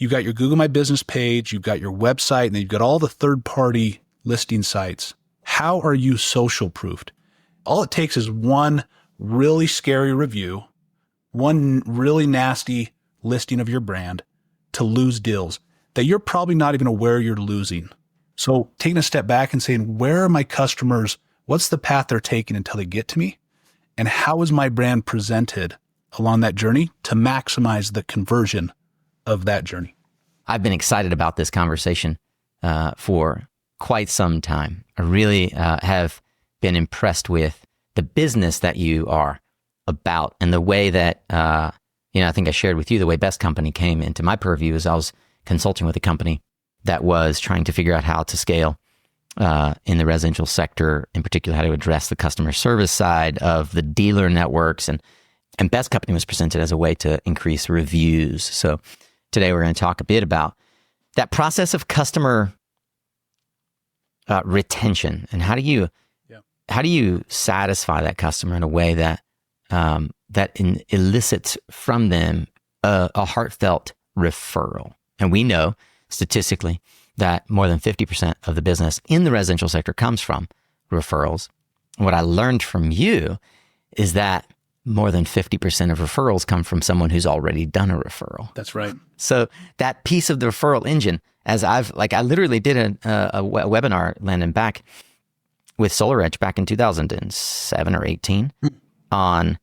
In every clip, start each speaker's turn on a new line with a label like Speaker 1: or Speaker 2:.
Speaker 1: You've got your Google My Business page, you've got your website, and then you've got all the third-party listing sites. How are you social proofed? All it takes is one really scary review, one really nasty listing of your brand to lose deals that you're probably not even aware you're losing. So taking a step back and saying, where are my customers? What's the path they're taking until they get to me? And how is my brand presented along that journey to maximize the conversion of that journey?
Speaker 2: I've been excited about this conversation for quite some time. I really have been impressed with the business that you are about and the way that, I think I shared with you the way Best Company came into my purview as I was consulting with a company that was trying to figure out how to scale in the residential sector, in particular, how to address the customer service side of the dealer networks. And Best Company was presented as a way to increase reviews. So today we're going to talk a bit about that process of customer retention and how do you satisfy that customer in a way that elicits from them a heartfelt referral. And we know statistically that more than 50% of the business in the residential sector comes from referrals. What I learned from you is that more than 50% of referrals come from someone who's already done a referral.
Speaker 1: That's right.
Speaker 2: So that piece of the referral engine, I literally did a webinar, Landon, back with Solar Edge back in 2007 or 18 on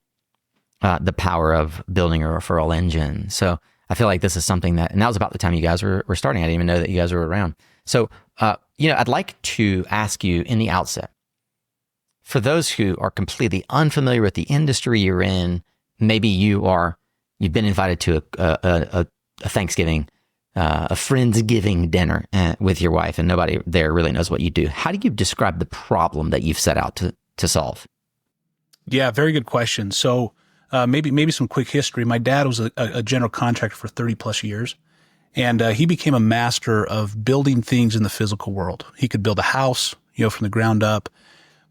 Speaker 2: the power of building a referral engine. So I feel like this is something that, and that was about the time you guys were starting. I didn't even know that you guys were around. So, I'd like to ask you in the outset, for those who are completely unfamiliar with the industry you're in, maybe you've been invited to a Thanksgiving, a Friendsgiving dinner with your wife, and nobody there really knows what you do. How do you describe the problem that you've set out to solve?
Speaker 1: Yeah, very good question. So maybe some quick history. My dad was a general contractor for 30 plus years, and he became a master of building things in the physical world. He could build a house, from the ground up.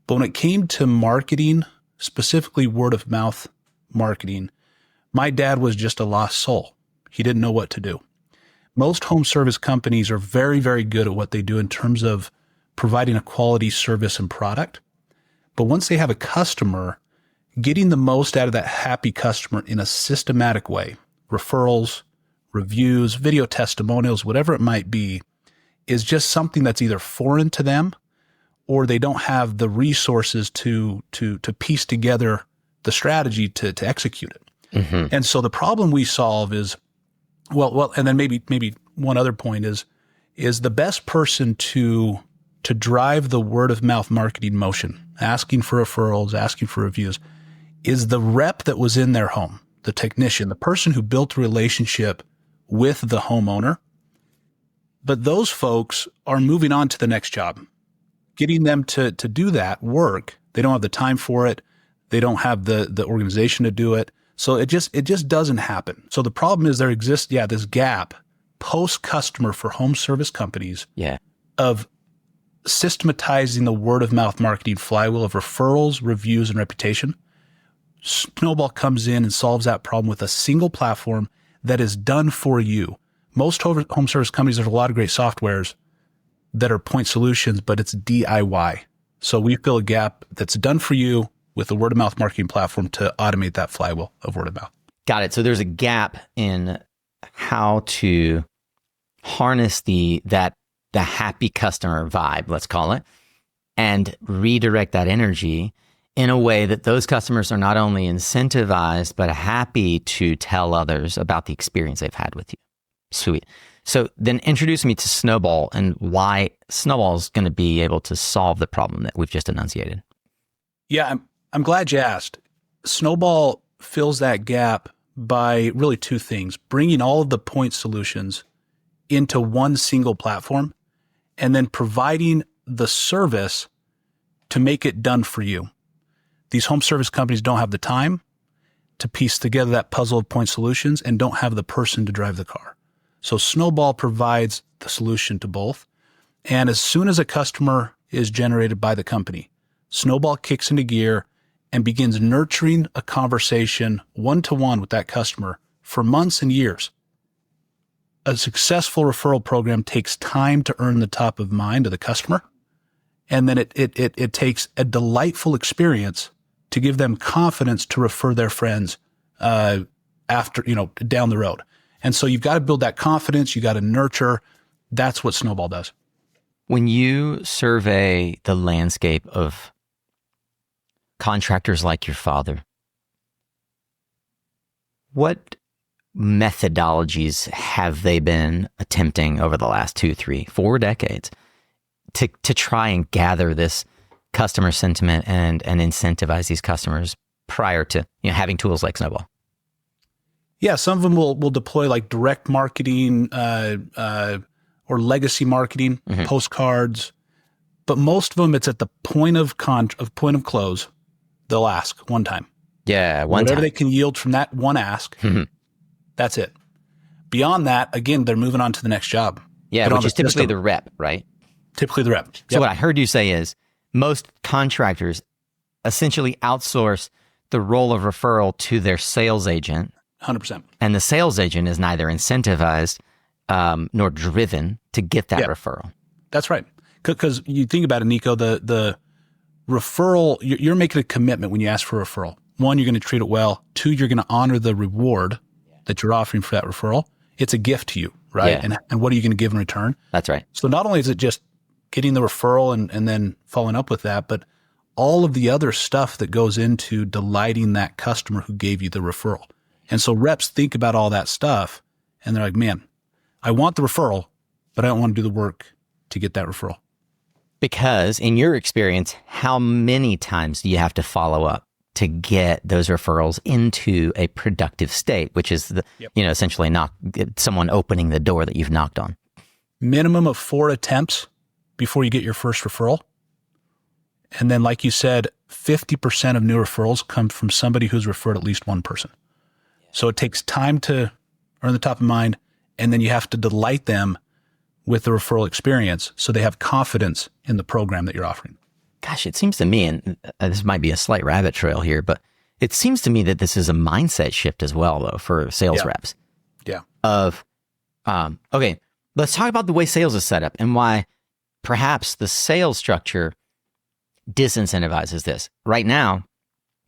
Speaker 1: But when it came to marketing, specifically word of mouth marketing, my dad was just a lost soul. He didn't know what to do. Most home service companies are very, very good at what they do in terms of providing a quality service and product. But once they have a customer, getting the most out of that happy customer in a systematic way, referrals, reviews, video testimonials, whatever it might be, is just something that's either foreign to them or they don't have the resources to piece together the strategy to execute it. Mm-hmm. And so the problem we solve is, and then maybe one other point is the best person to drive the word of mouth marketing motion, asking for referrals, asking for reviews, is the rep that was in their home, the technician, the person who built a relationship with the homeowner. But those folks are moving on to the next job. Getting them to do that work, they don't have the time for it. They don't have the organization to do it. So it just doesn't happen. So the problem is there exists, this gap post-customer for home service companies of systematizing the word of mouth marketing flywheel of referrals, reviews, and reputation. Snowball comes in and solves that problem with a single platform that is done for you. Most home service companies, there's a lot of great softwares that are point solutions, but it's DIY. So we fill a gap that's done for you with the word of mouth marketing platform to automate that flywheel of word of mouth.
Speaker 2: Got it. So there's a gap in how to harness the happy customer vibe, let's call it, and redirect that energy in a way that those customers are not only incentivized, but happy to tell others about the experience they've had with you. Sweet. So then introduce me to Snowball and why Snowball is going to be able to solve the problem that we've just enunciated.
Speaker 1: Yeah, I'm glad you asked. Snowball fills that gap by really two things: bringing all of the point solutions into one single platform and then providing the service to make it done for you. These home service companies don't have the time to piece together that puzzle of point solutions and don't have the person to drive the car. So Snowball provides the solution to both. And as soon as a customer is generated by the company, Snowball kicks into gear and begins nurturing a conversation one-to-one with that customer for months and years a successful referral program takes time to earn the top of mind of the customer. And then it takes a delightful experience to give them confidence to refer their friends after, down the road. And so you've got to build that confidence. You got to nurture. That's what Snowball does.
Speaker 2: When you survey the landscape of contractors like your father, what methodologies have they been attempting over the last 2, 3, 4 decades to try and gather this customer sentiment and incentivize these customers prior to having tools like Snowball?
Speaker 1: Yeah, some of them will deploy like direct marketing or legacy marketing, postcards, but most of them it's at the point of close. They'll ask one time.
Speaker 2: Yeah,
Speaker 1: whatever they can yield from that one ask. That's it. Beyond that, again, they're moving on to the next job.
Speaker 2: Yeah, which is typically the rep, right?
Speaker 1: Typically the rep.
Speaker 2: So what I heard you say is most contractors essentially outsource the role of referral to their sales agent.
Speaker 1: 100%.
Speaker 2: And the sales agent is neither incentivized nor driven to get that referral.
Speaker 1: That's right. Because you think about it, Nico, the referral, you're making a commitment when you ask for a referral. One, you're going to treat it well. Two, you're going to honor the reward that you're offering for that referral. It's a gift to you, right?
Speaker 2: Yeah.
Speaker 1: And what are you going to give in return?
Speaker 2: That's right.
Speaker 1: So not only is it just getting the referral and then following up with that, but all of the other stuff that goes into delighting that customer who gave you the referral. And so reps think about all that stuff and they're like, man, I want the referral, but I don't want to do the work to get that referral. Because
Speaker 2: in your experience, how many times do you have to follow up to get those referrals into a productive state, which is essentially someone opening the door that you've knocked on?
Speaker 1: Minimum of 4 attempts before you get your first referral. And then, like you said, 50% of new referrals come from somebody who's referred at least one person. So it takes time to earn the top of mind, and then you have to delight them with the referral experience so they have confidence in the program that you're offering.
Speaker 2: Gosh, it seems to me, and this might be a slight rabbit trail here, but it seems to me that this is a mindset shift as well, though, for sales reps.
Speaker 1: Yeah.
Speaker 2: Okay, let's talk about the way sales is set up and why perhaps the sales structure disincentivizes this. Right now,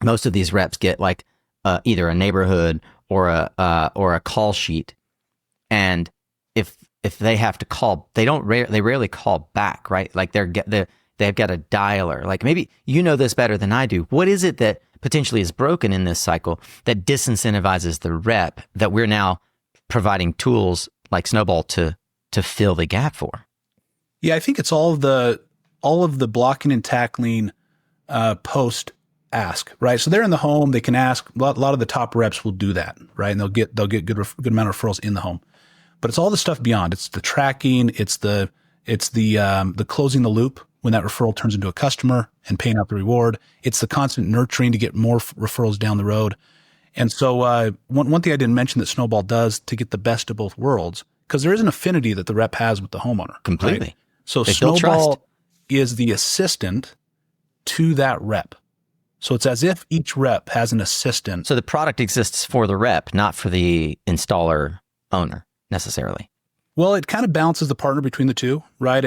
Speaker 2: most of these reps get like either a neighborhood or a call sheet, and if they have to call, they rarely call back, right? Like they've got a dialer. Like maybe you know this better than I do. What is it that potentially is broken in this cycle that disincentivizes the rep that we're now providing tools like Snowball to fill the gap for?
Speaker 1: Yeah, I think it's all of the blocking and tackling post ask, right? So they're in the home, they can ask. A lot of the top reps will do that, right? And they'll get good amount of referrals in the home. But it's all the stuff beyond. It's the tracking, it's the closing the loop when that referral turns into a customer and paying out the reward. It's the constant nurturing to get more referrals down the road. And so one thing I didn't mention that Snowball does to get the best of both worlds, because there is an affinity that the rep has with the homeowner.
Speaker 2: Completely.
Speaker 1: Right? So Snowball is the assistant to that rep. So it's as if each rep has an assistant.
Speaker 2: So the product exists for the rep, not for the installer owner necessarily.
Speaker 1: Well, it kind of balances the partner between the two, right?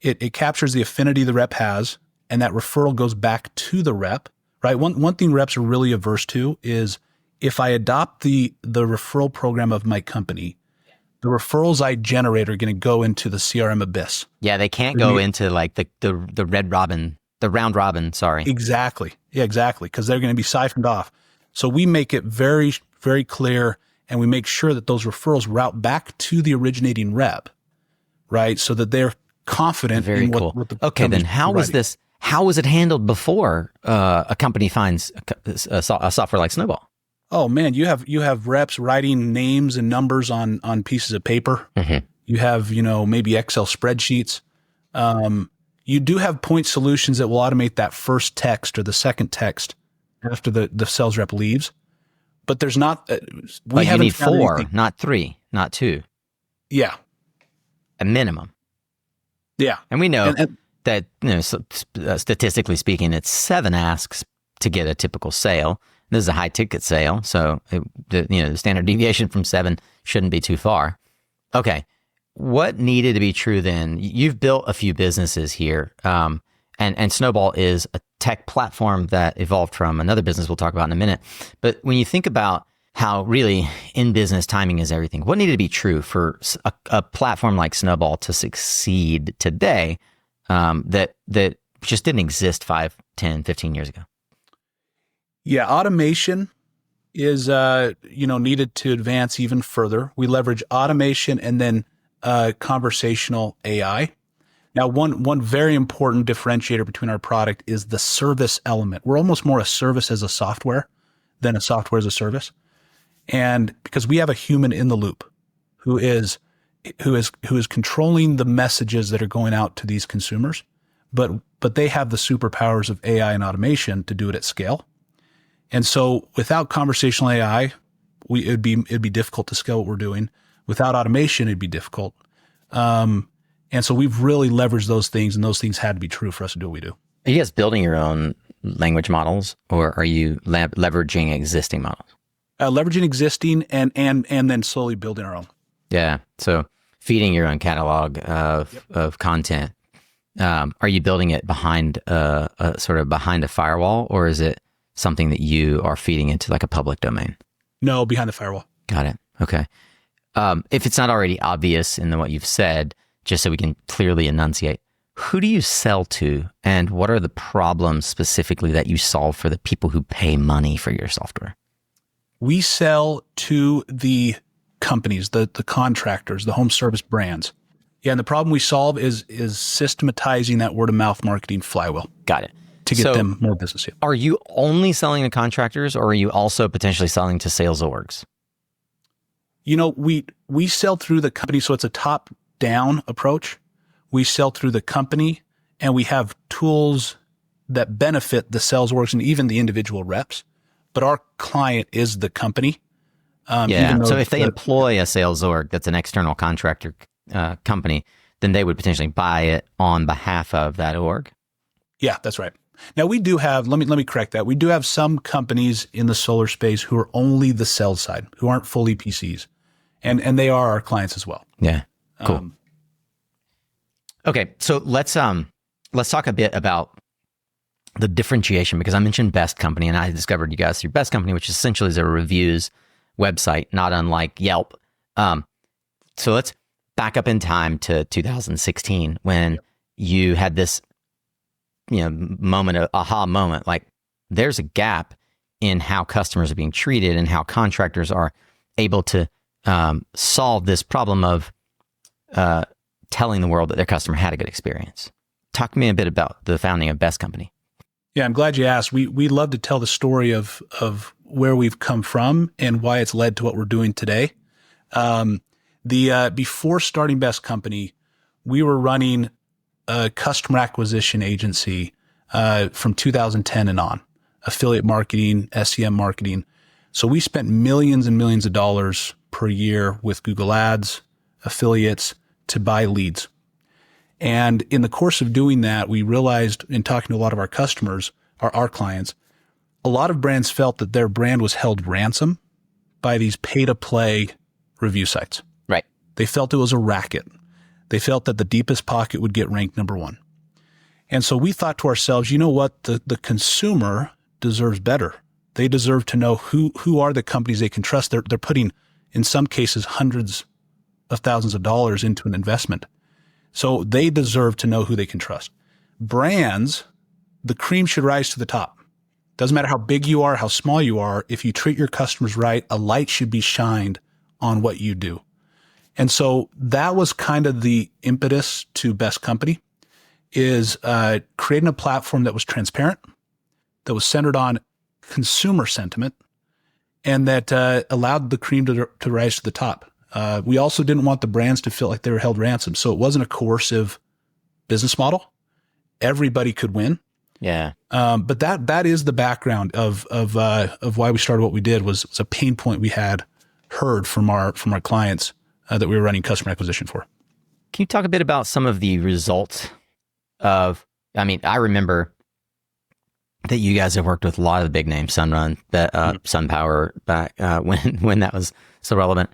Speaker 1: It captures the affinity the rep has, and that referral goes back to the rep, right? One thing reps are really averse to is if I adopt the referral program of my company, the referrals I generate are going to go into the CRM abyss.
Speaker 2: Yeah, they can't go into like the round robin, sorry.
Speaker 1: Exactly. Yeah, exactly. Because they're going to be siphoned off. So we make it very, very clear, and we make sure that those referrals route back to the originating rep, right? So that they're confident in what the
Speaker 2: Okay, then how was this? How was it handled before a company finds a software like Snowball?
Speaker 1: Oh man, you have reps writing names and numbers on pieces of paper. Mm-hmm. You have maybe Excel spreadsheets. You do have point solutions that will automate that first text or the second text after the sales rep leaves. But there's not.
Speaker 2: We you need 4, anything. Not 3, not 2.
Speaker 1: Yeah,
Speaker 2: a minimum.
Speaker 1: Yeah,
Speaker 2: and we know that statistically speaking, it's 7 asks to get a typical sale. This is a high ticket sale, so the standard deviation from 7 shouldn't be too far. Okay. What needed to be true then? You've built a few businesses here. And Snowball is a tech platform that evolved from another business we'll talk about in a minute. But when you think about how really in business timing is everything, what needed to be true for a platform like Snowball to succeed today that just didn't exist 5, 10, 15 years ago?
Speaker 1: Yeah, automation is needed to advance even further. We leverage automation and then conversational AI. Now, one very important differentiator between our product is the service element. We're almost more a service as a software than a software as a service. And because we have a human in the loop who is controlling the messages that are going out to these consumers, but they have the superpowers of AI and automation to do it at scale. And so without conversational AI, it'd be difficult to scale what we're doing. Without automation, it'd be difficult. And so we've really leveraged those things, and those things had to be true for us to do what we do.
Speaker 2: Are you guys building your own language models, or are you leveraging existing models?
Speaker 1: Leveraging existing and then slowly building our own.
Speaker 2: Yeah. So feeding your own catalog of content. Are you building it behind behind a firewall, or is it something that you are feeding into like a public domain?
Speaker 1: No, behind the firewall.
Speaker 2: Got it. Okay. If it's not already obvious in what you've said, just so we can clearly enunciate, who do you sell to, and what are the problems specifically that you solve for the people who pay money for your software?
Speaker 1: We sell to the companies, the contractors, the home service brands. Yeah, and the problem we solve is systematizing that word of mouth marketing flywheel.
Speaker 2: Got it.
Speaker 1: To get them more business. Yeah.
Speaker 2: Are you only selling to contractors, or are you also potentially selling to sales orgs?
Speaker 1: We sell through the company, so it's a top-down approach. We sell through the company, and we have tools that benefit the sales orgs and even the individual reps. But our client is the company.
Speaker 2: So if they employ a sales org that's an external contractor company, then they would potentially buy it on behalf of that org.
Speaker 1: Yeah, that's right. Now we do have, let me correct that. We do have some companies in the solar space who are only the sales side, who aren't fully PCs. And they are our clients as well.
Speaker 2: Yeah. Cool. Okay. So let's talk a bit about the differentiation, because I mentioned Best Company, and I discovered you guys through Best Company, which essentially is a reviews website, not unlike Yelp. So let's back up in time to 2016 when you had this aha moment, like there's a gap in how customers are being treated and how contractors are able to solve this problem of telling the world that their customer had a good experience. Talk to me a bit about the founding of Best Company.
Speaker 1: Yeah, I'm glad you asked. We love to tell the story of where we've come from and why it's led to what we're doing today. Before starting Best Company, we were running a customer acquisition agency from 2010 and on, affiliate marketing, SEM marketing. So we spent millions and millions of dollars per year with Google Ads, affiliates to buy leads. And in the course of doing that, we realized in talking to a lot of our customers, our clients, a lot of brands felt that their brand was held ransom by these pay-to-play review sites.
Speaker 2: Right.
Speaker 1: They felt it was a racket. They felt that the deepest pocket would get ranked number one. And so we thought to ourselves, you know what? The consumer deserves better. They deserve to know who are the companies they can trust. They're putting, in some cases, hundreds of thousands of dollars into an investment. So they deserve to know who they can trust. Brands, the cream should rise to the top. Doesn't matter how big you are, how small you are. If you treat your customers right, a light should be shined on what you do. And so that was kind of the impetus to Best Company, is creating a platform that was transparent, that was centered on consumer sentiment, and that allowed the cream to rise to the top. We also didn't want the brands to feel like they were held ransom. So it wasn't a coercive business model. Everybody could win.
Speaker 2: Yeah.
Speaker 1: But that is the background of why we started what we did. Was a pain point we had heard from our clients that we were running customer acquisition for.
Speaker 2: Can you talk a bit about some of the results of, I remember that you guys have worked with a lot of the big names, Sunrun, SunPower, back when that was so relevant.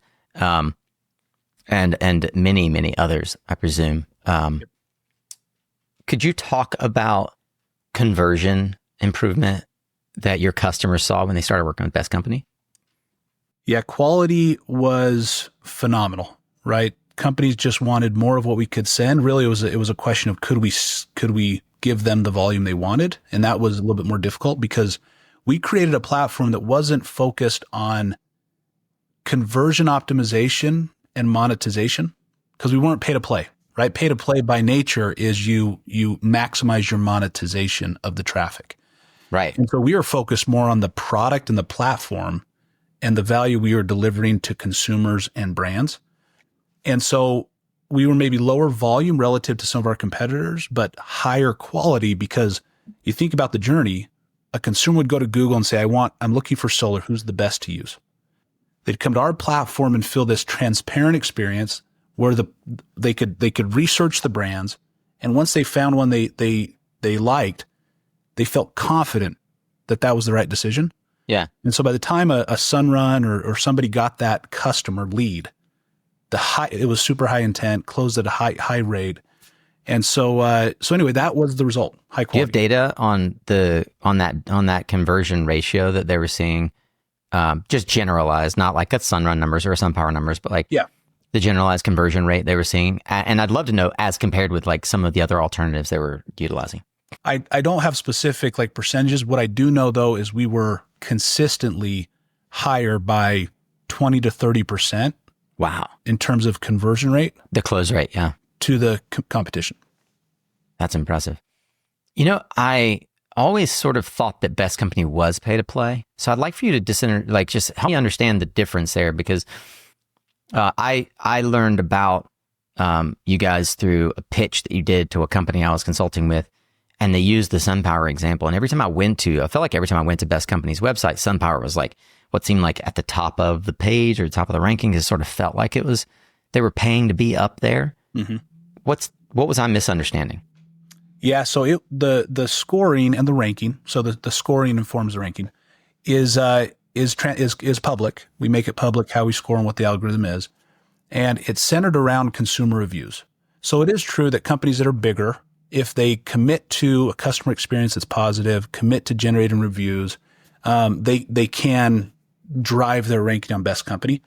Speaker 2: and many others, I presume. Could you talk about conversion improvement that your customers saw when they started working with Best Company?
Speaker 1: Yeah, quality was phenomenal, right? Companies just wanted more of what we could send. Really, it was a question of could we give them the volume they wanted, and that was a little bit more difficult because we created a platform that wasn't focused on conversion optimization and monetization because we weren't pay to play, right? Pay to play by nature is you maximize your monetization of the traffic.
Speaker 2: Right.
Speaker 1: And so we are focused more on the product and the platform and the value we are delivering to consumers and brands. And so we were maybe lower volume relative to some of our competitors, but higher quality because you think about the journey, a consumer would go to Google and say, I'm looking for solar. Who's the best to use? They'd come to our platform and feel this transparent experience where they could research the brands. And once they found one they liked, they felt confident that was the right decision.
Speaker 2: Yeah.
Speaker 1: And so by the time a Sunrun or somebody got that customer lead, it was super high intent, closed at a high rate. And so anyway, that was the result. High quality.
Speaker 2: Do you have data on that conversion ratio that they were seeing? Just generalized, not like a Sunrun numbers or SunPower numbers, but like the generalized conversion rate they were seeing. And I'd love to know as compared with like some of the other alternatives they were utilizing.
Speaker 1: I don't have specific like percentages. What I do know though is we were consistently higher by 20 to 30%.
Speaker 2: Wow.
Speaker 1: In terms of conversion rate.
Speaker 2: The close rate, yeah.
Speaker 1: To the competition.
Speaker 2: That's impressive. You know, I always sort of thought that Best Company was pay to play. So I'd like for you to just help me understand the difference there because I learned about you guys through a pitch that you did to a company I was consulting with, and they used the SunPower example. And I felt like every time I went to Best Company's website, SunPower was like what seemed like at the top of the page or the top of the rankings. It sort of felt like they were paying to be up there. Mm-hmm. What was I misunderstanding?
Speaker 1: Yeah, so the scoring and the ranking, so the scoring informs the ranking, is public. We make it public how we score and what the algorithm is, and it's centered around consumer reviews. So it is true that companies that are bigger, if they commit to a customer experience that's positive, commit to generating reviews, they can drive their ranking on Best Company.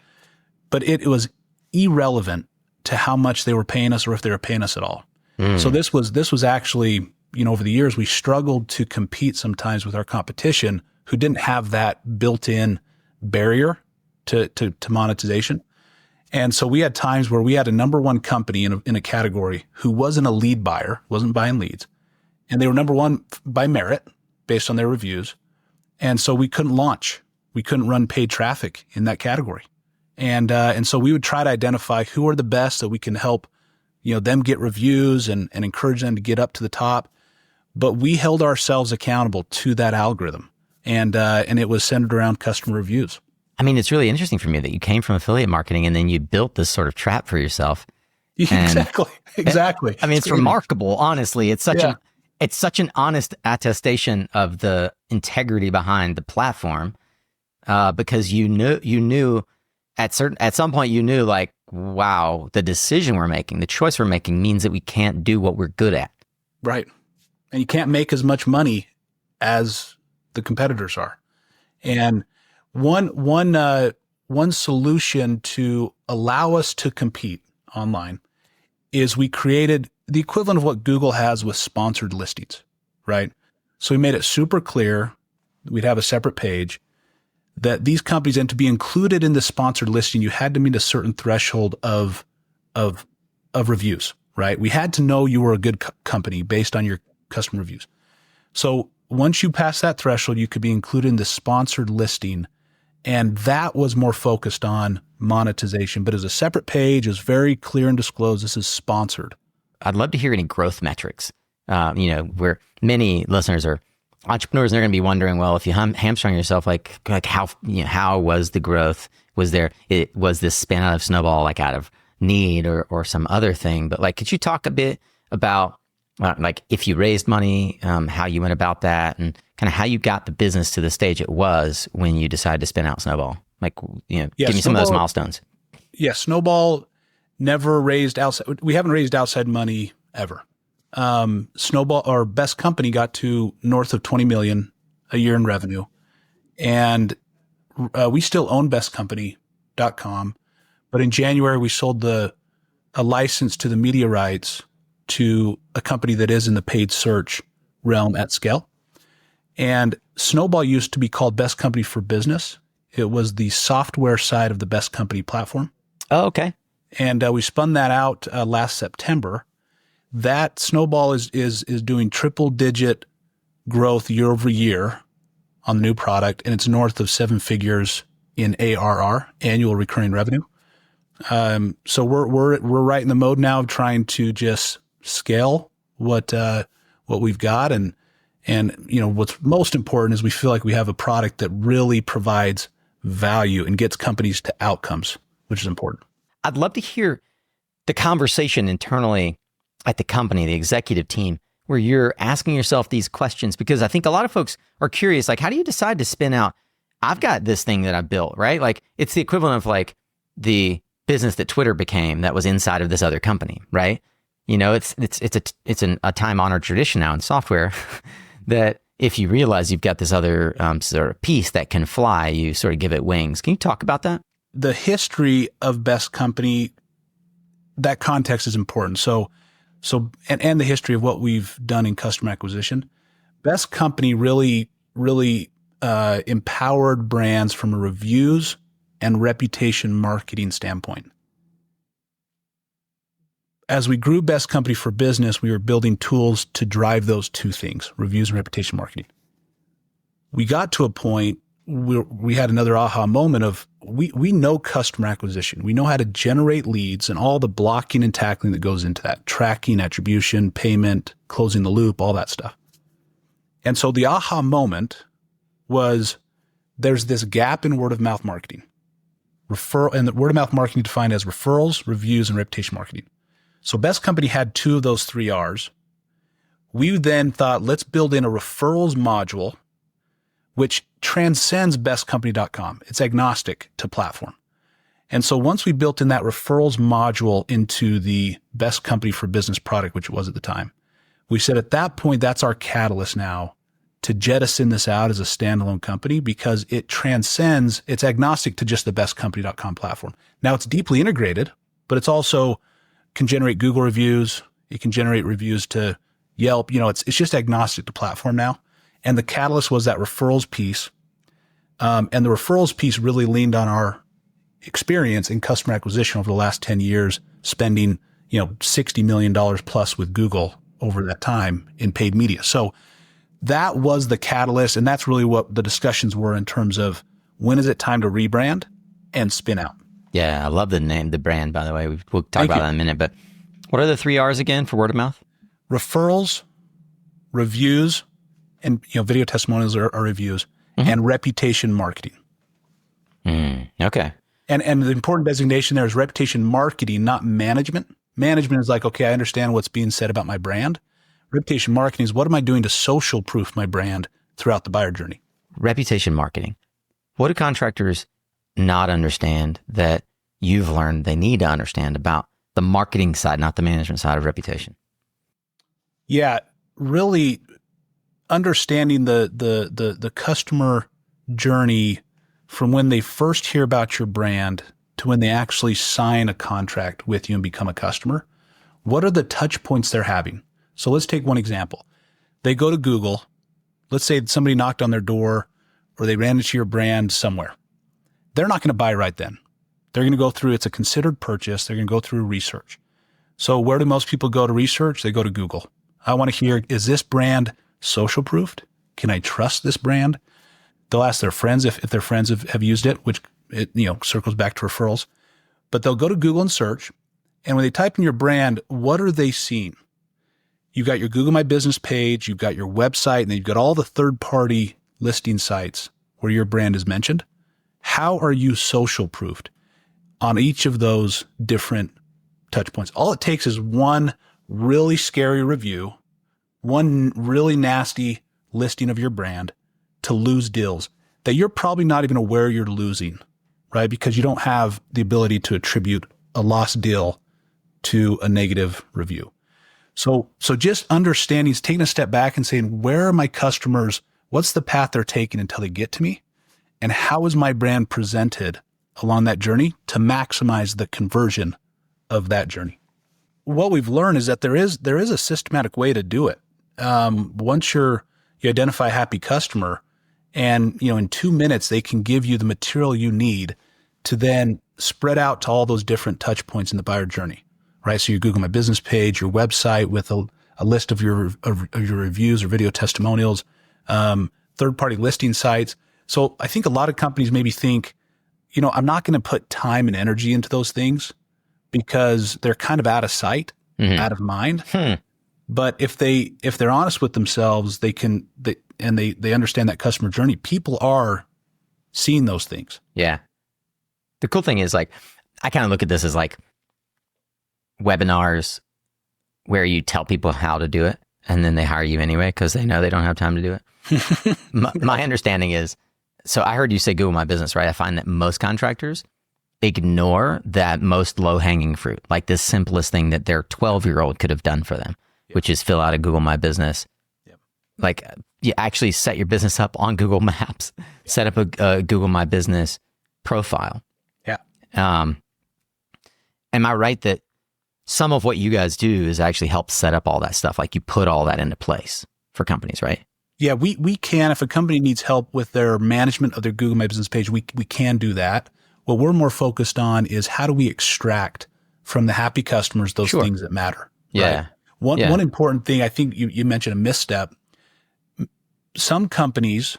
Speaker 1: But it was irrelevant to how much they were paying us or if they were paying us at all. So this was actually, over the years, we struggled to compete sometimes with our competition who didn't have that built-in barrier to monetization. And so we had times where we had a number one company in a category who wasn't a lead buyer, wasn't buying leads. And they were number one by merit based on their reviews. And so we couldn't launch. We couldn't run paid traffic in that category. And so we would try to identify who are the best that we can help them get reviews and encourage them to get up to the top. But we held ourselves accountable to that algorithm. And it was centered around customer reviews.
Speaker 2: I mean, it's really interesting for me that you came from affiliate marketing and then you built this sort of trap for yourself.
Speaker 1: Exactly.
Speaker 2: I mean, it's remarkable, honestly. It's such an honest attestation of the integrity behind the platform, because you knew at some point you knew like, wow, the decision we're making, the choice we're making means that we can't do what we're good at.
Speaker 1: Right. And you can't make as much money as the competitors are. And one solution to allow us to compete online is we created the equivalent of what Google has with sponsored listings, right? So we made it super clear. We'd have a separate page that these companies, and to be included in the sponsored listing, you had to meet a certain threshold of reviews, right? We had to know you were a good company based on your customer reviews. So once you pass that threshold, you could be included in the sponsored listing. And that was more focused on monetization, but as a separate page, is very clear and disclosed. This is sponsored.
Speaker 2: I'd love to hear any growth metrics. Where many listeners are entrepreneurs, and they're going to be wondering, well, if you hamstring yourself, like how was the growth? Was this spin out of Snowball, like out of need or some other thing? But like, could you talk a bit about like if you raised money, how you went about that, and kind of how you got the business to the stage it was when you decided to spin out Snowball? Like, give me some of those milestones.
Speaker 1: Yeah, Snowball Never raised outside. We haven't raised outside money ever. Snowball, our best company, got to north of 20 million a year in revenue. And we still own bestcompany.com. But in January, we sold a license to the media rights to a company that is in the paid search realm at scale. And Snowball used to be called Best Company for Business. It was the software side of the Best Company platform.
Speaker 2: Oh, okay.
Speaker 1: And we spun that out last September. That Snowball is doing triple digit growth year over year on the new product, and it's north of 7 figures in ARR, annual recurring revenue. So we're right in the mode now of trying to just scale what we've got, and what's most important is we feel like we have a product that really provides value and gets companies to outcomes, which is important.
Speaker 2: I'd love to hear the conversation internally at the company, the executive team, where you're asking yourself these questions, because I think a lot of folks are curious, like, how do you decide to spin out? I've got this thing that I built, right? Like, it's the equivalent of like the business that Twitter became that was inside of this other company, right? It's a time-honored tradition now in software that if you realize you've got this other sort of piece that can fly, you sort of give it wings. Can you talk about that?
Speaker 1: The history of Best Company, that context is important. So and the history of what we've done in customer acquisition. Best Company really empowered brands from a reviews and reputation marketing standpoint. As we grew Best Company for Business, we were building tools to drive those two things, reviews and reputation marketing. We got to a point where we had another aha moment of we know customer acquisition. We know how to generate leads and all the blocking and tackling that goes into that, tracking, attribution, payment, closing the loop, all that stuff. And so the aha moment was there's this gap in word of mouth marketing. And the word of mouth marketing defined as referrals, reviews, and reputation marketing. So Best Company had 2 of those 3 R's. We then thought, let's build in a referrals module, which transcends bestcompany.com. It's agnostic to platform. And so once we built in that referrals module into the Best Company for Business product, which it was at the time, we said at that point, that's our catalyst now to jettison this out as a standalone company, because it transcends, it's agnostic to just the bestcompany.com platform. Now it's deeply integrated, but it's also can generate Google reviews. It can generate reviews to Yelp. It's just agnostic to platform now. And the catalyst was that referrals piece. And the referrals piece really leaned on our experience in customer acquisition over the last 10 years, spending, $60 million plus with Google over that time in paid media. So that was the catalyst. And that's really what the discussions were in terms of when is it time to rebrand and spin out.
Speaker 2: Yeah, I love the name, the brand, by the way. We'll talk about that in a minute. But what are the 3 R's again for word of mouth? Referrals,
Speaker 1: reviews, and video testimonials are reviews, and reputation marketing.
Speaker 2: Okay.
Speaker 1: And the important designation there is reputation marketing, not management. Management is like, okay, I understand what's being said about my brand. Reputation marketing is what am I doing to social proof my brand throughout the buyer journey?
Speaker 2: Reputation marketing. What do contractors not understand that you've learned they need to understand about the marketing side, not the management side of reputation?
Speaker 1: Yeah, really understanding the customer journey from when they first hear about your brand to when they actually sign a contract with you and become a customer. What are the touch points they're having? So let's take one example. They go to Google. Let's say somebody knocked on their door or they ran into your brand somewhere. They're not going to buy right then. They're going to go through, it's a considered purchase. They're going to go through research. So where do most people go to research? They go to Google. I want to hear, is this brand social proofed? Can I trust this brand? They'll ask their friends if their friends have used it, which it circles back to referrals. But they'll go to Google and search. And when they type in your brand, what are they seeing? You've got your Google My Business page, you've got your website, and then you've got all the third-party listing sites where your brand is mentioned. How are you social proofed on each of those different touch points? All it takes is one really scary review, one really nasty listing of your brand to lose deals that you're probably not even aware you're losing, right? Because you don't have the ability to attribute a lost deal to a negative review. So just understanding, taking a step back and saying, where are my customers? What's the path they're taking until they get to me? And how is my brand presented along that journey to maximize the conversion of that journey? What we've learned is that there is a systematic way to do it. Once you identify a happy customer, and in 2 minutes they can give you the material you need to then spread out to all those different touch points in the buyer journey, right? So your Google My Business page, your website with a list of your reviews or video testimonials, third-party listing sites. So I think a lot of companies maybe think, I'm not going to put time and energy into those things because they're kind of out of sight, out of mind. But if they're honest with themselves, they understand that customer journey. People are seeing those things.
Speaker 2: Yeah. The cool thing is, like, I kind of look at this as like webinars where you tell people how to do it and then they hire you anyway because they know they don't have time to do it. my understanding is, so I heard you say Google My Business, right? I find that most contractors ignore that most low-hanging fruit, like the simplest thing that their 12-year-old could have done for them, which is fill out a Google My Business. Like, you actually set your business up on Google Maps, set up a Google My Business profile.
Speaker 1: Yeah.
Speaker 2: Am I right that some of what you guys do is actually help set up all that stuff? Like, you put all that into place for companies, right?
Speaker 1: Yeah, we can. If a company needs help with their management of their Google My Business page, we can do that. What we're more focused on is how do we extract from the happy customers those things that matter.
Speaker 2: Yeah.
Speaker 1: Right? One important thing, I think you mentioned a misstep. Some companies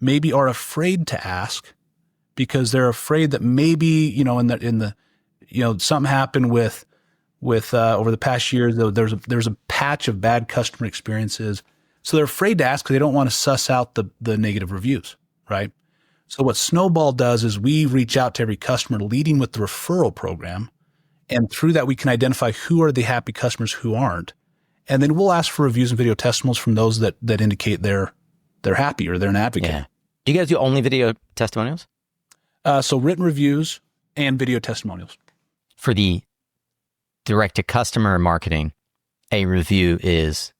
Speaker 1: maybe are afraid to ask because they're afraid that maybe, something happened with over the past year, there's a patch of bad customer experiences. So they're afraid to ask because they don't want to suss out the negative reviews, right? So what Snowball does is we reach out to every customer leading with the referral program. And through that, we can identify who are the happy customers, who aren't. And then we'll ask for reviews and video testimonials from those that indicate they're happy or they're an advocate.
Speaker 2: Yeah. Do you guys do only video testimonials?
Speaker 1: So written reviews and video testimonials.
Speaker 2: For the direct-to-customer marketing, a review is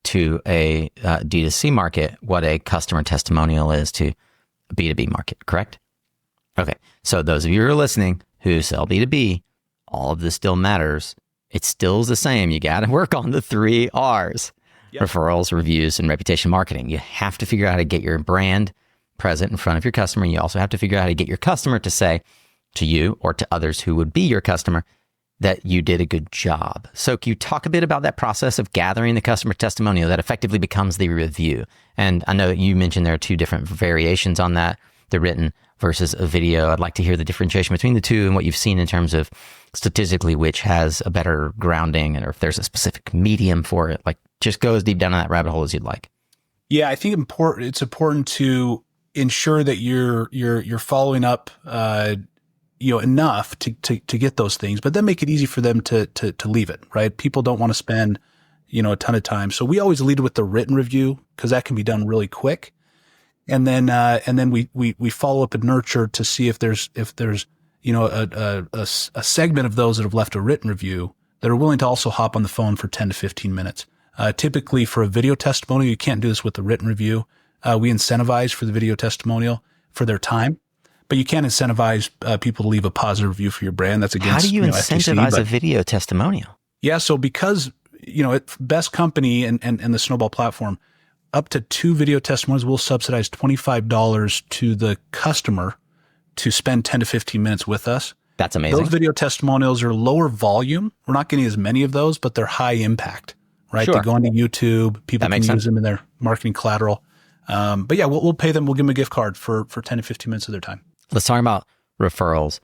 Speaker 2: to a D2C market what a customer testimonial is to a B2B market, correct? Okay. So those of you who are listening who sell B2B, all of this still matters. It still is the same. You got to work on the 3 R's. Yep. Referrals, reviews, and reputation marketing. You have to figure out how to get your brand present in front of your customer. You also have to figure out how to get your customer to say to you or to others who would be your customer that you did a good job. So can you talk a bit about that process of gathering the customer testimonial that effectively becomes the review? And I know you mentioned there are 2 different variations on that, the written versus a video. I'd like to hear the differentiation between the 2 and what you've seen in terms of statistically which has a better grounding, and or if there's a specific medium for it. Like, just go as deep down that rabbit hole as you'd like.
Speaker 1: Yeah, I think it's important to ensure that you're following up enough to get those things, but then make it easy for them to leave it, right? People don't want to spend a ton of time. So we always lead with the written review because that can be done really quick. And then we follow up and nurture to see if there's a segment of those that have left a written review that are willing to also hop on the phone for 10 to 15 minutes. Typically for a video testimonial, you can't do this with a written review. We incentivize for the video testimonial for their time, but you can't incentivize people to leave a positive review for your brand. That's against
Speaker 2: How do you incentivize
Speaker 1: FTC,
Speaker 2: a video testimonial?
Speaker 1: Yeah. So because, at Best Company and the Snowball platform, up to 2 video testimonials, we'll subsidize $25 to the customer to spend 10 to 15 minutes with us.
Speaker 2: That's amazing.
Speaker 1: Those video testimonials are lower volume. We're not getting as many of those, but they're high impact, right?
Speaker 2: Sure.
Speaker 1: They go onto YouTube. People can use them in their marketing collateral. But yeah, we'll pay them. We'll give them a gift card for 10 to 15 minutes of their time.
Speaker 2: Let's talk about referrals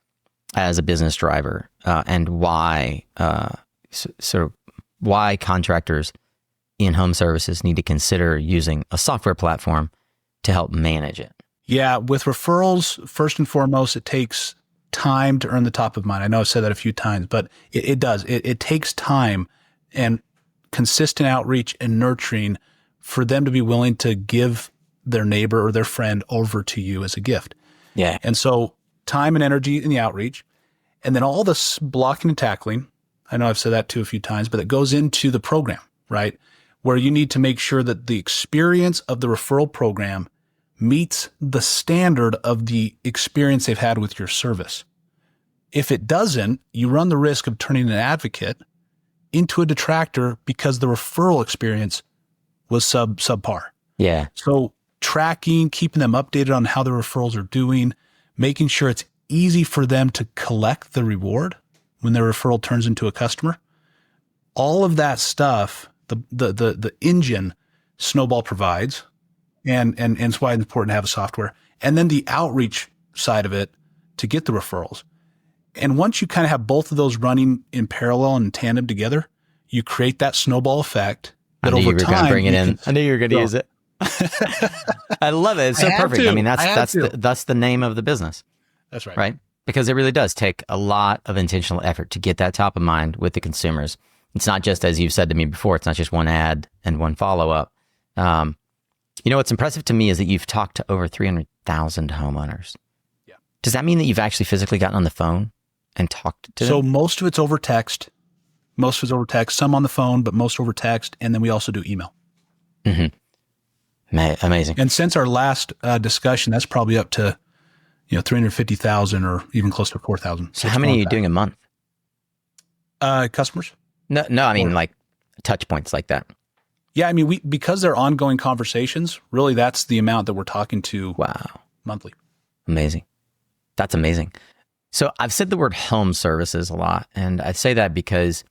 Speaker 2: as a business driver and why, why contractors in home services need to consider using a software platform to help manage it.
Speaker 1: Yeah, with referrals, first and foremost, it takes time to earn the top of mind. I know I've said that a few times, but it does. It takes time and consistent outreach and nurturing for them to be willing to give their neighbor or their friend over to you as a gift.
Speaker 2: Yeah.
Speaker 1: And so time and energy in the outreach, and then all this blocking and tackling. I know I've said that too a few times, but it goes into the program, right? Where you need to make sure that the experience of the referral program meets the standard of the experience they've had with your service. If it doesn't, you run the risk of turning an advocate into a detractor because the referral experience was subpar.
Speaker 2: Yeah.
Speaker 1: So tracking, keeping them updated on how the referrals are doing, making sure it's easy for them to collect the reward when their referral turns into a customer. All of that stuff, the engine Snowball provides, and it's why it's important to have a software. And then the outreach side of it to get the referrals. And once you kind of have both of those running in parallel and in tandem together, you create that snowball effect that over time.
Speaker 2: Bring it in. I knew you were going to use it. I love it. It's so perfect. I mean, that's the name of the business.
Speaker 1: That's right.
Speaker 2: Right? Because it really does take a lot of intentional effort to get that top of mind with the consumers. It's not just, as you've said to me before, it's not just one ad and one follow-up. What's impressive to me is that you've talked to over 300,000 homeowners.
Speaker 1: Yeah.
Speaker 2: Does that mean that you've actually physically gotten on the phone and talked to them?
Speaker 1: So most of it's over text. Some on the phone, but most over text. And then we also do email.
Speaker 2: Mm-hmm. Amazing.
Speaker 1: And since our last discussion, that's probably up to 350,000 or even close to 4,000.
Speaker 2: So how many are you doing a month?
Speaker 1: Customers?
Speaker 2: No, I mean like touch points like that.
Speaker 1: Yeah, I mean, because they're ongoing conversations, really that's the amount that we're talking to monthly.
Speaker 2: Amazing. That's amazing. So I've said the word home services a lot, and I say that because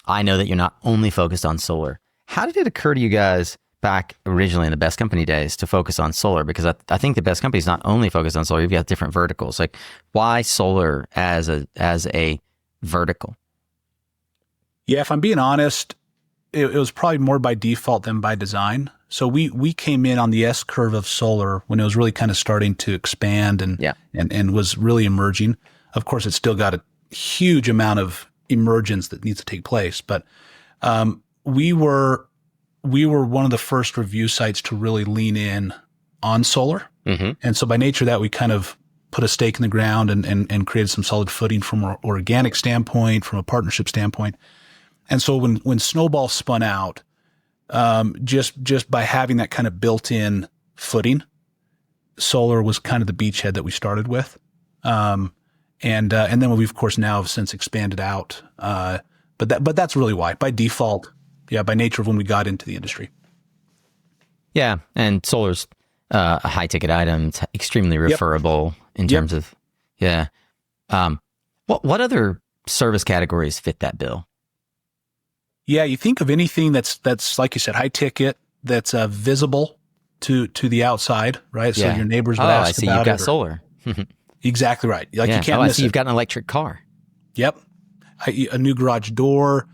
Speaker 2: I know that you're not only focused on solar. How did it occur to you guys back originally in the Best Company days to focus on solar? Because I think the Best Company is not only focused on solar, you've got different verticals. Like, why solar as a vertical?
Speaker 1: Yeah, if I'm being honest, it was probably more by default than by design. So we came in on the S curve of solar when it was really kind of starting to expand and was really emerging. Of course, it's still got a huge amount of emergence that needs to take place, but we were one of the first review sites to really lean in on solar. Mm-hmm. And so by nature of that, we kind of put a stake in the ground and created some solid footing from an organic standpoint, from a partnership standpoint. And so when Snowball spun out, just by having that kind of built-in footing, solar was kind of the beachhead that we started with. And then we of course now have since expanded out. But that's really why, by default, by nature of when we got into the industry.
Speaker 2: Yeah. And solar's a high ticket item. It's extremely referable in terms of, what other service categories fit that bill?
Speaker 1: Yeah, you think of anything that's like you said, high ticket, that's visible to the outside, right? So your neighbors would ask
Speaker 2: I see.
Speaker 1: about
Speaker 2: You've got
Speaker 1: it.
Speaker 2: Exactly
Speaker 1: right. Like you can't
Speaker 2: miss
Speaker 1: miss
Speaker 2: it.
Speaker 1: it.
Speaker 2: You've got an electric car.
Speaker 1: Yep. A new garage door.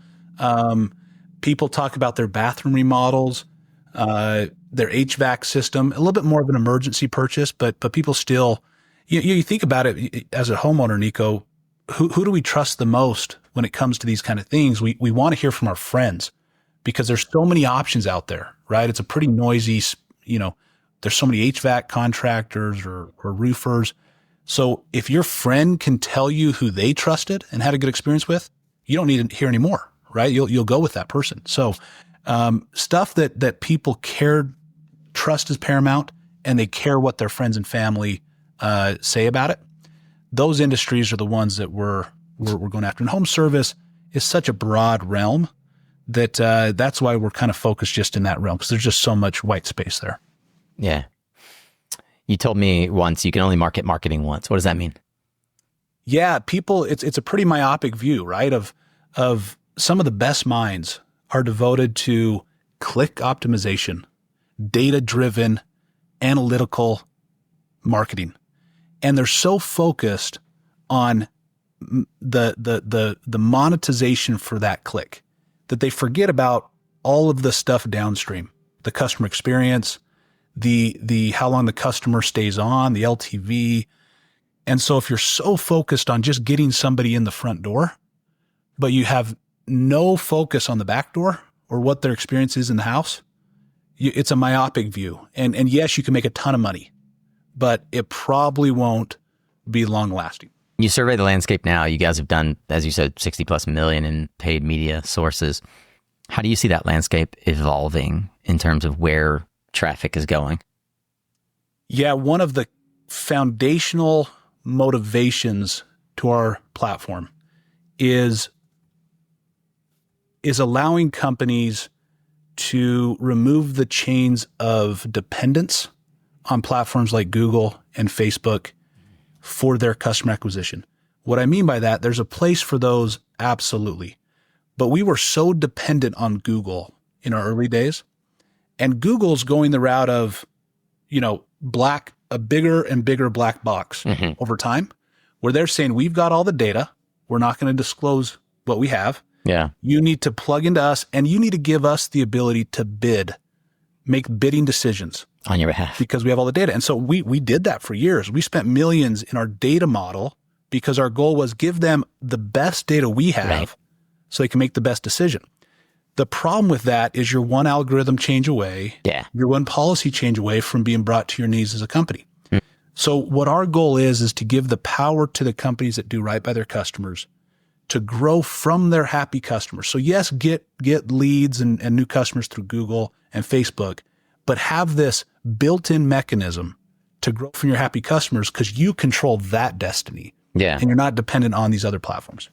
Speaker 1: People talk about their bathroom remodels, their HVAC system, a little bit more of an emergency purchase, but people still, you think about it as a homeowner, Nico, who do we trust the most when it comes to these kind of things? We want to hear from our friends because there's so many options out there, right? It's a pretty noisy, there's so many HVAC contractors or roofers. So if your friend can tell you who they trusted and had a good experience with, you don't need to hear any more, right? You'll go with that person. So, stuff that people care, trust is paramount, and they care what their friends and family, say about it. Those industries are the ones that we're going after. And home service is such a broad realm that that's why we're kind of focused just in that realm, because there's just so much white space there.
Speaker 2: Yeah. You told me once you can only marketing once. What does that mean?
Speaker 1: Yeah, people, it's a pretty myopic view, right? Of some of the best minds are devoted to click optimization, data-driven, analytical marketing. And they're so focused on the monetization for that click that they forget about all of the stuff downstream, the customer experience, the how long the customer stays on, the LTV. And so if you're so focused on just getting somebody in the front door, but you have no focus on the back door or what their experience is in the house, it's a myopic view. And yes, you can make a ton of money, but it probably won't be long lasting.
Speaker 2: You survey the landscape now. You guys have done, as you said, 60 plus million in paid media sources. How do you see that landscape evolving in terms of where traffic is going?
Speaker 1: Yeah, one of the foundational motivations to our platform is allowing companies to remove the chains of dependence on platforms like Google and Facebook for their customer acquisition. What I mean by that, there's a place for those, absolutely. But we were so dependent on Google in our early days, and Google's going the route of, a bigger and bigger black box over time, where they're saying, we've got all the data. We're not going to disclose what we have.
Speaker 2: Yeah.
Speaker 1: You need to plug into us, and you need to give us the ability to make bidding decisions
Speaker 2: on your behalf,
Speaker 1: because we have all the data. And so we did that for years. We spent millions in our data model because our goal was give them the best data we have so they can make the best decision. The problem with that is you're one algorithm change away.
Speaker 2: Yeah.
Speaker 1: You're one policy change away from being brought to your knees as a company. So what our goal is to give the power to the companies that do right by their customers to grow from their happy customers. So yes, get leads and new customers through Google and Facebook, but have this built-in mechanism to grow from your happy customers because you control that destiny.
Speaker 2: Yeah.
Speaker 1: And you're not dependent on these other platforms.